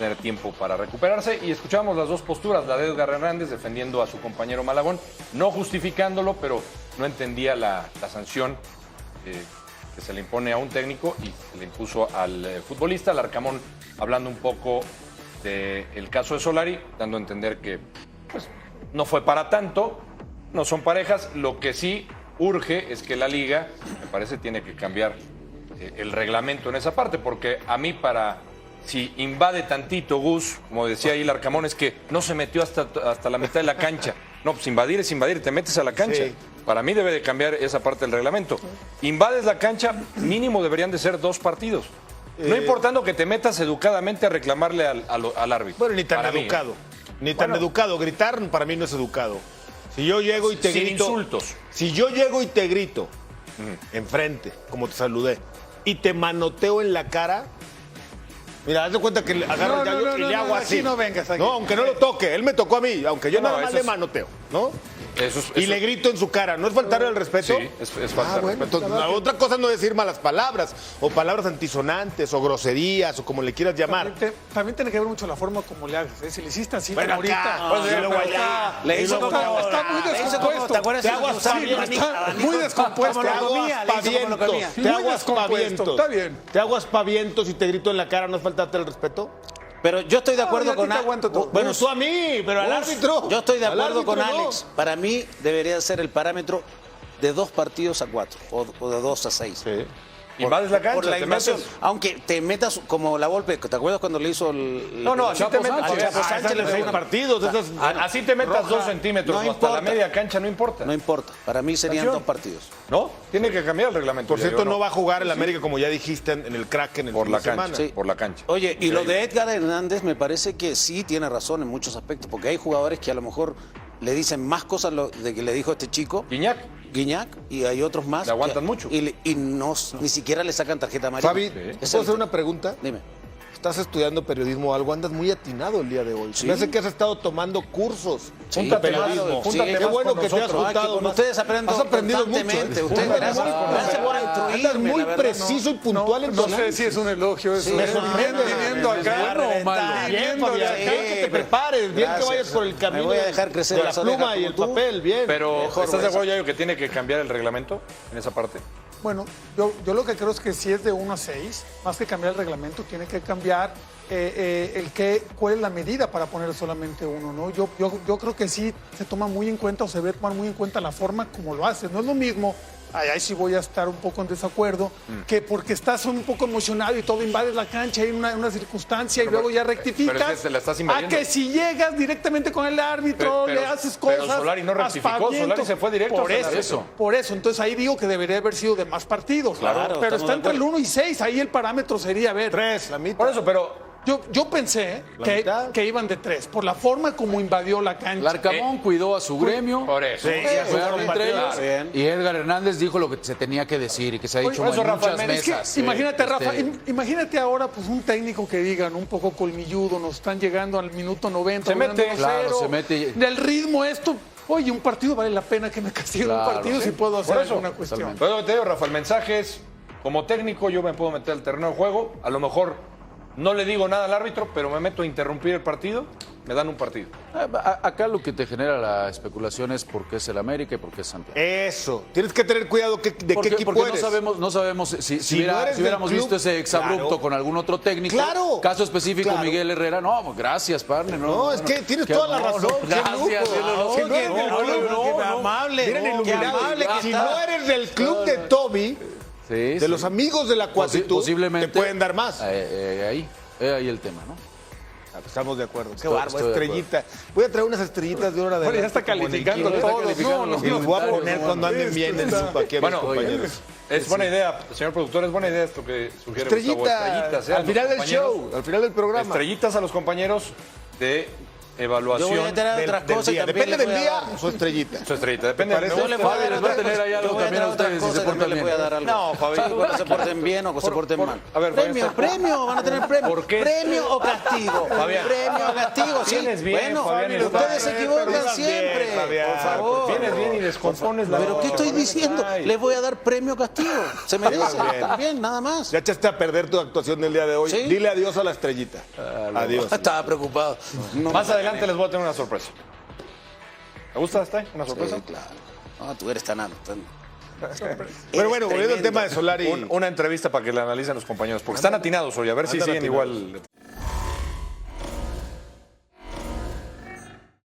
tener tiempo para recuperarse. Y escuchamos las dos posturas, la de Edgar Hernández defendiendo a su compañero Malagón, no justificándolo, pero no entendía la sanción que se le impone a un técnico y se le impuso al futbolista. Larcamón hablando un poco del caso de Solari, dando a entender que pues, no fue para tanto, no son parejas. Lo que sí urge es que la liga, me parece, tiene que cambiar el reglamento en esa parte, porque a mí si invade tantito Gus, como decía ahí Larcamón, es que no se metió hasta la mitad de la cancha. No, pues invadir es invadir, te metes a la cancha. Sí. Para mí debe de cambiar esa parte del reglamento. Invades la cancha, mínimo deberían de ser 2 partidos. No importando que te metas educadamente a reclamarle al árbitro. Bueno, ni tan educado. Ni tan educado. Gritar para mí no es educado. Si yo llego y te grito... Sin insultos. Si yo llego y te grito enfrente, como te saludé, y te manoteo en la cara... Mira, haz de cuenta que agarro y le hago así. No vengas aquí. No, aunque no lo toque. Él me tocó a mí, aunque yo nada más le manoteo, ¿no? Y le grito en su cara. ¿No es faltarle el respeto? Sí, es faltar respeto. Entonces, la otra cosa no es decir malas palabras, o palabras antisonantes, o groserías, o como le quieras llamar. También tiene que ver mucho la forma como le hagas. Si le hiciste así, bueno, ahorita. Le hizo está muy descompuesto. ¿Te acuerdas? Te hago aspavientos. Muy descompuesto. Te hago aspavientos. Está bien. Te hago aspavientos y te grito en la cara. ¿No es faltarte el respeto? Pero yo estoy de acuerdo con Alex. Bueno, tú a mí, pero al árbitro. Yo estoy de acuerdo con Alex. Para mí debería ser el parámetro de 2 partidos a 4 o de 2 a 6. Sí. Invades la cancha, por la te invasión. metes. Aunque te metas como la Volpe, ¿te acuerdas cuando le hizo el No, así te metes. Chapo Sánchez le fue partidos. Así te metas 2 centímetros no hasta la importa. media cancha, no importa. No importa. Para mí serían 2 partidos. ¿No? Tiene que cambiar el reglamento. Por cierto, no va a jugar el América, como ya dijiste, en el Kraken el por fin la de cancha. semana. Sí. Por la cancha. Oye, y lo de Edgar Hernández me parece que sí tiene razón en muchos aspectos, porque hay jugadores que a lo mejor le dicen más cosas de que le dijo este chico. Guiñac, y hay otros más. Le aguantan mucho. Y ni siquiera le sacan tarjeta amarilla. Fabi, ¿puedo hacer una pregunta? Dime. Estás estudiando periodismo o algo, andas muy atinado el día de hoy. Sí. Me hace que has estado tomando cursos Sí, de periodismo. claro, Júntate Qué más bueno con que te has nosotros. juntado. Con ustedes aprendo Has aprendido mucho. constantemente. Ustedes, gracias por instruirme. Andas muy la verdad, preciso y puntual en tu No sé análisis. si es un elogio eso. Me sorprende. Viniendo acá. bueno o malo. Bien, Fabián, Sí, bien que te pero- prepares, bien que Gracias. vayas por el camino Me voy a dejar crecer de la las orejas pluma y como el tú. papel, bien. Pero, Mejor ¿estás de eso. acuerdo, Yayo, que tiene que cambiar el reglamento en esa parte? Bueno, yo lo que creo es que si es de 1 a 6, más que cambiar el reglamento, tiene que cambiar cuál es la medida para poner solamente 1, ¿no? Yo creo que sí se toma muy en cuenta o se debe tomar muy en cuenta la forma como lo haces. No es lo mismo, ahí sí voy a estar un poco en desacuerdo, que porque estás un poco emocionado y todo invades la cancha, hay una circunstancia y luego ya rectificas. pero es que te la estás invadiendo. A que si llegas directamente con el árbitro, Pero- le haces cosas. pero Solari no rectificó, aspavientos. Solari se fue directo Por hasta eso, eso. por eso. Entonces ahí digo que debería haber sido de más partidos. Claro, pero estamos está de entre el acuerdo. 1 y 6. Ahí el parámetro sería, a ver. 3, la mitad. Por eso, pero Yo pensé mitad. que iban de 3, por la forma como invadió la cancha. Larcamón cuidó a su gremio. por eso. Jugaron entre ellos. Bien. Y Edgar Hernández dijo lo que se tenía que decir y que se ha dicho por eso, en Rafa, muchas es que mesas. Imagínate, Rafa, Este, imagínate ahora pues un técnico que digan un poco colmilludo, nos están llegando al minuto 90. Se mete, ganando claro, 1-0, se mete. Del ritmo esto, oye, un partido vale la pena que me castiguen un Claro, partido sí. si puedo hacer Por eso, alguna cuestión. totalmente. Pero lo que te digo, Rafa, el mensaje es, como técnico yo me puedo meter al terreno de juego, a lo mejor no le digo nada al árbitro, pero me meto a interrumpir el partido, me dan un partido. Acá lo que te genera la especulación es por qué es el América y por qué es Santiago. Eso. Tienes que tener cuidado de qué equipo Porque eres. no sabemos si no eres del hubiéramos club, visto ese exabrupto claro. con algún otro técnico. Claro. Caso específico, Claro. Miguel Herrera. No, pues gracias, partner. No, es que tienes toda la razón. Qué Gracias. lujo. Si no eres del club, Qué amable. miren, Qué iluminado. amable que Si está. no eres del club de Toby, Sí, de sí. los amigos de la cuatitud, Posiblemente te pueden dar más. Ahí el tema, ¿no? Estamos de acuerdo. Qué Estoy bárbaro, de estrellita. Voy a traer unas estrellitas de hora de. Bueno, ya está calificando Está todo. calificando los Y los voy a comentarios, poner no, cuando bueno. anden bien en su aquí a mis Bueno, compañeros. es buena idea, señor productor, es buena idea esto que sugiere Gustavo. Estrellita, Estrellitas, a al los final del compañeros. show, al final del programa. Estrellitas a los compañeros de evaluación. Yo voy a tener otras del cosas y día. también Depende le del voy a día, dar. su estrellita. Su estrellita, depende parece? de Yo le voy a dar les va a tener ahí algo yo voy a también a dar otras ustedes si cosas se y portan también les voy a bien. dar algo. No, Fabi. Sí, cuando se porten bien o que se porten mal. a ver, Fabián, Premio, van a tener premio. ¿Por qué? Premio o castigo. Fabián. Premio o castigo, sí. Vienes bien, Bueno, Fabián, ustedes se pero equivocan ibas bien, siempre. Fabián. Por favor. vienes bien y descompones la... ¿Pero qué estoy diciendo? Ay. Les voy a dar premio o castigo. Se merece bien. también, nada más. Ya echaste a perder tu actuación del día de hoy. ¿Sí? Dile adiós a la estrellita. Adiós. Estaba preocupado. No Más me adelante gané. les voy a tener una sorpresa. ¿Te gusta esta? ¿Una sorpresa? Sí, claro. No, tú eres tan alto. Pero bueno, volviendo al tremendo. tema de Solari. Una entrevista para que la analicen los compañeros, porque están atinados hoy, a ver si Andan siguen atinados. igual.